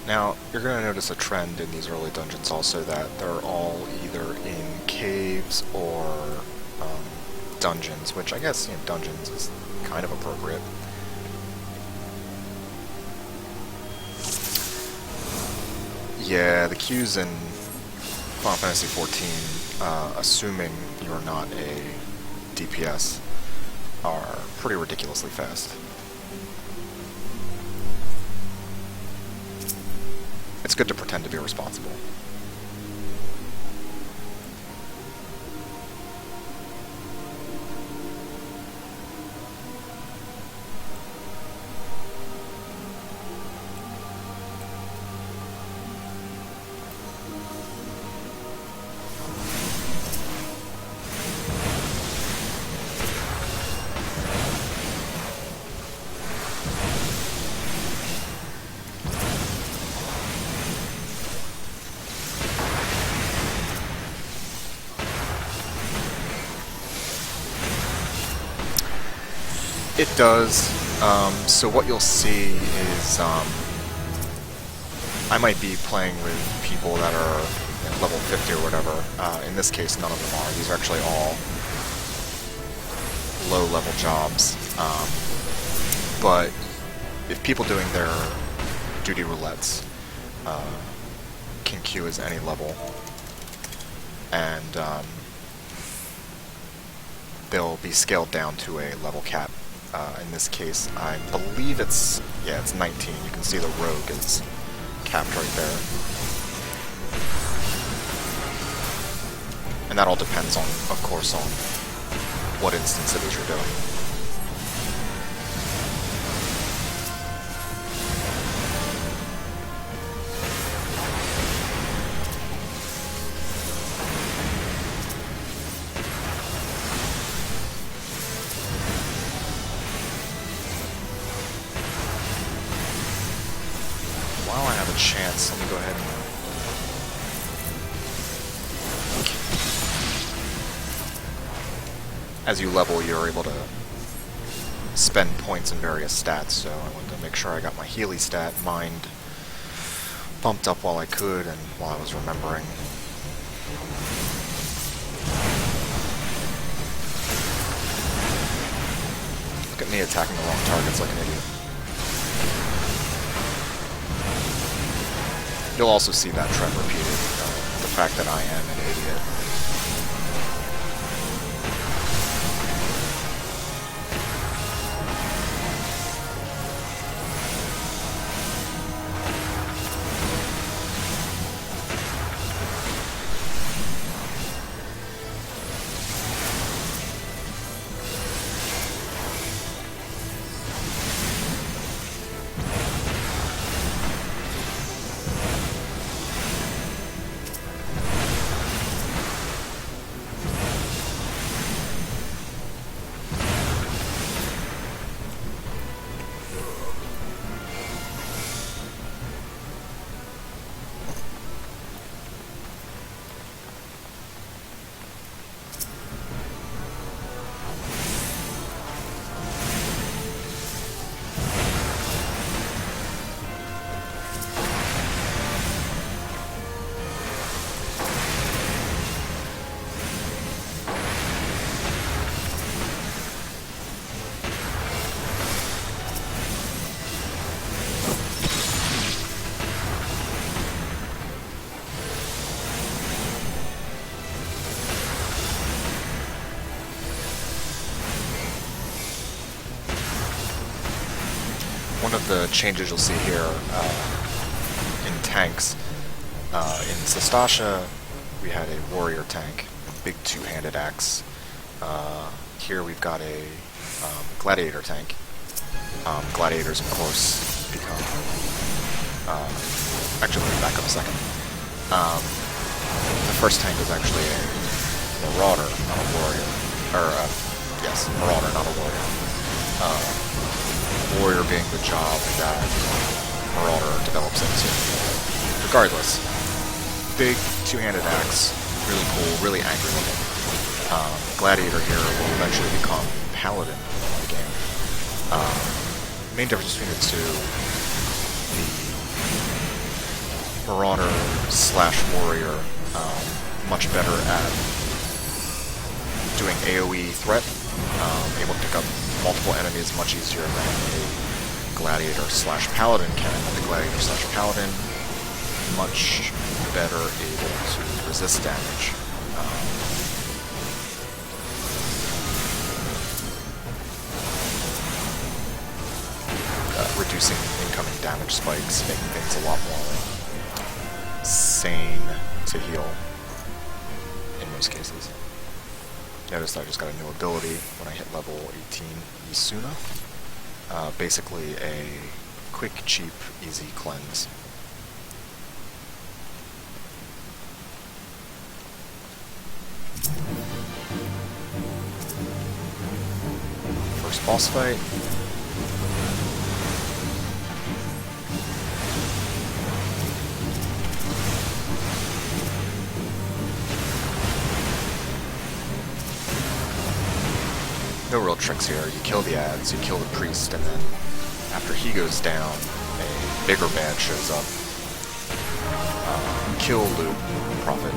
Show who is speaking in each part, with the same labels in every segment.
Speaker 1: Now, you're going to notice a trend in these early dungeons also that they're all either in caves or um, dungeons, which I guess, dungeons is kind of appropriate. Yeah, the queues in Final Fantasy XIV, assuming you're not a DPS, are pretty ridiculously fast. It's good to pretend to be responsible. It does. So what you'll see is I might be playing with people that are level 50 or whatever. In this case, none of them are. These are actually all low-level jobs. But if people doing their duty roulettes can queue as any level, and they'll be scaled down to a level cap. In this case, I believe it's 19. You can see the rogue is capped right there. And that all depends on, of course, on what instance it is you're doing. While I have a chance, let me go ahead and... As you level, you're able to spend points in various stats, so I wanted to make sure I got my Healy stat mind bumped up while I could and while I was remembering. Look at me attacking the wrong targets like an idiot. You'll also see that trend repeated, the fact that I am an idiot. One of the changes you'll see here in tanks, in Sastasha we had a warrior tank, a big two-handed axe. Here we've got a gladiator tank. Gladiators, of course, become... actually, let me back up a second. The first tank is actually a marauder, not a warrior. Or, yes, marauder, not a warrior. Warrior being the job that Marauder develops into. Regardless, big two-handed axe, really cool, really angry looking. Gladiator here will eventually become Paladin in the game. The main difference between the two, the Marauder slash Warrior, much better at doing AoE threat, able to pick up multiple enemies much easier than a Gladiator slash Paladin can. The Gladiator slash Paladin, much better able to resist damage. Reducing incoming damage spikes, making things a lot more sane to heal in most cases. Notice I just got a new ability when I hit level 18, Isuna. Basically a quick, cheap, easy cleanse. First boss fight. No real tricks here. You kill the ads, you kill the priest, and then after he goes down, a bigger bad shows up. Kill, loot, profit.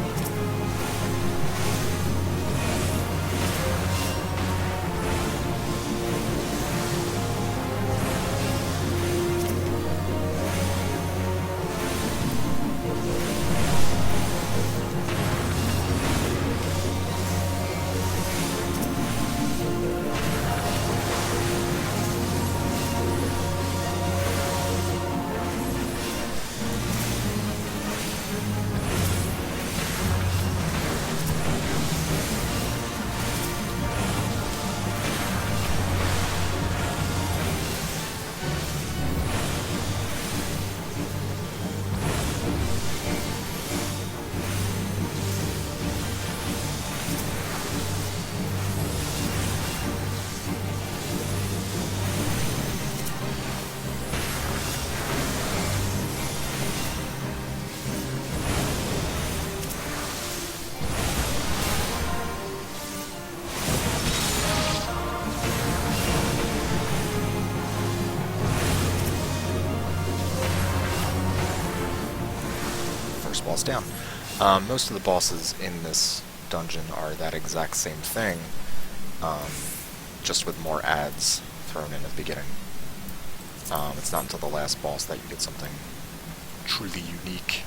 Speaker 1: Boss down. Most of the bosses in this dungeon are that exact same thing, just with more ads thrown in at the beginning. It's not until the last boss that you get something truly unique.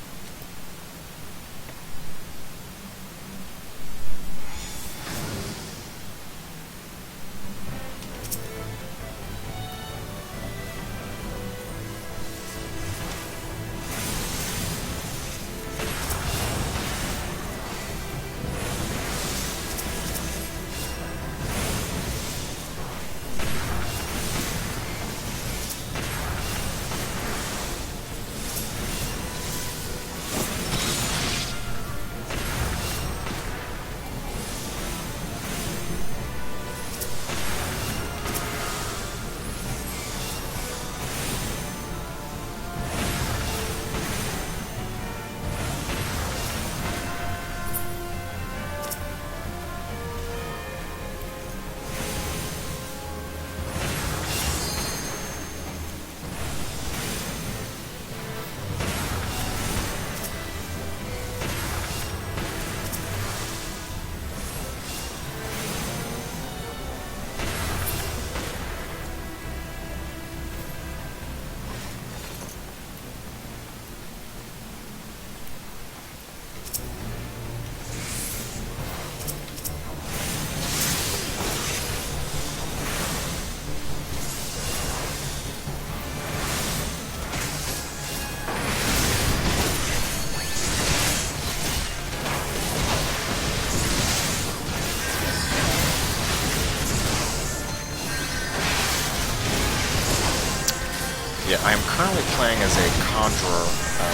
Speaker 1: Yeah, I am currently playing as a Conjurer,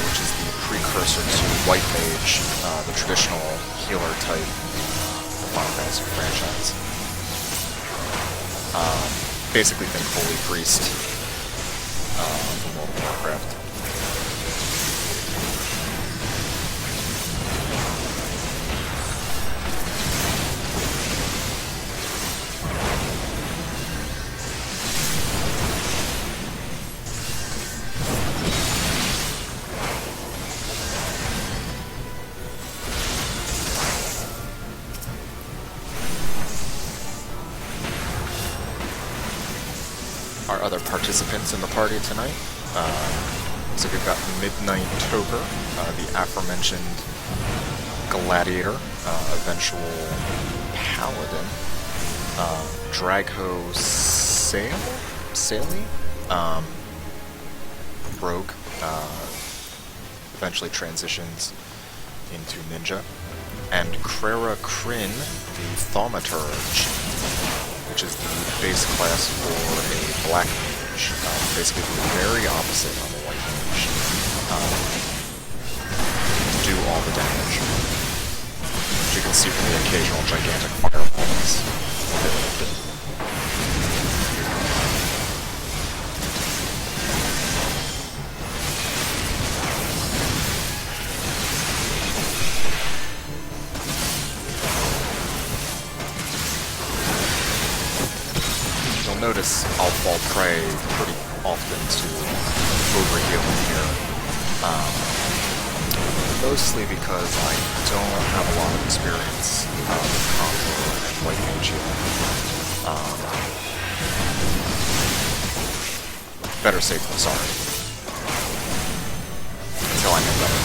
Speaker 1: which is the precursor to White Mage, the traditional healer type of the Final Fantasy franchise. Basically think Holy Priest from World of Warcraft. our other participants in the party tonight. So we've got Midnight Toker, the aforementioned Gladiator, eventual Paladin, Dragho Saley, Rogue, eventually transitions into Ninja, and Krera Kryn, the Thaumaturge, which is the base class for a black mage, basically the very opposite of a white mage. Do all the damage. As you can see from the occasional gigantic fireballs. You'll notice I'll fall prey pretty often to overhealing here. Mostly because I don't have a lot of experience with Conjurer and White Mage healing. Better safe than sorry. Until I know better.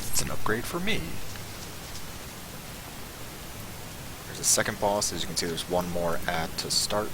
Speaker 1: It's an upgrade for me. There's a second boss. As you can see, there's one more ad to start.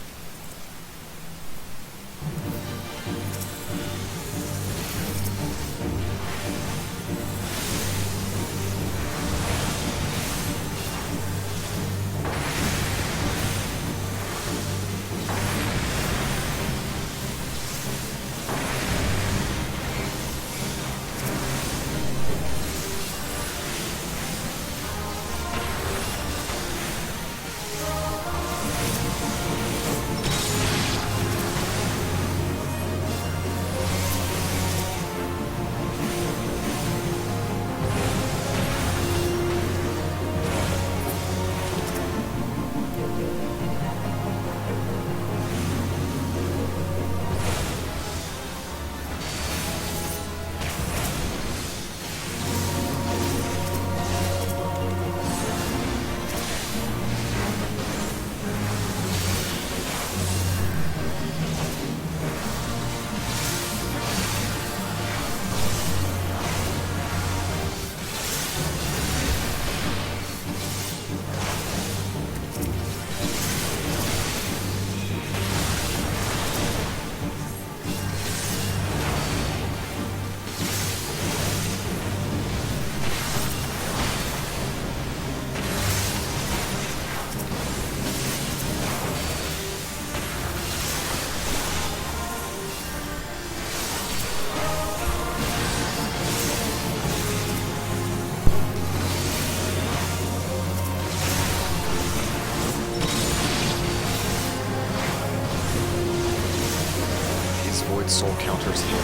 Speaker 1: Void Soul counters hit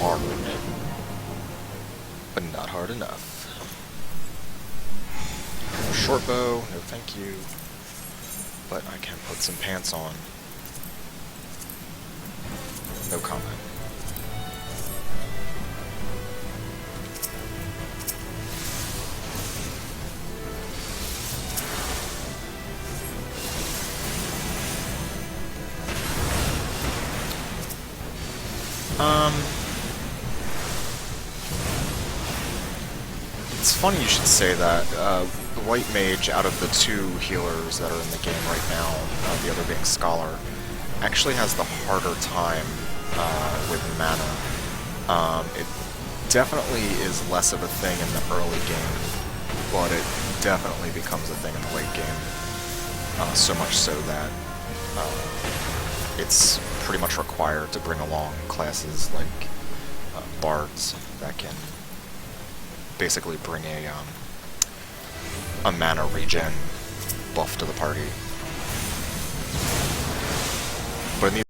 Speaker 1: hard, but not hard enough. Short bow, no thank you, but I can put some pants on. No comment. It's funny you should say that. The White Mage, out of the two healers that are in the game right now, the other being Scholar, actually has the harder time with mana. It definitely is less of a thing in the early game, but it definitely becomes a thing in the late game. So much so that it's pretty much required to bring along classes like bards that can basically bring a mana regen buff to the party. But in these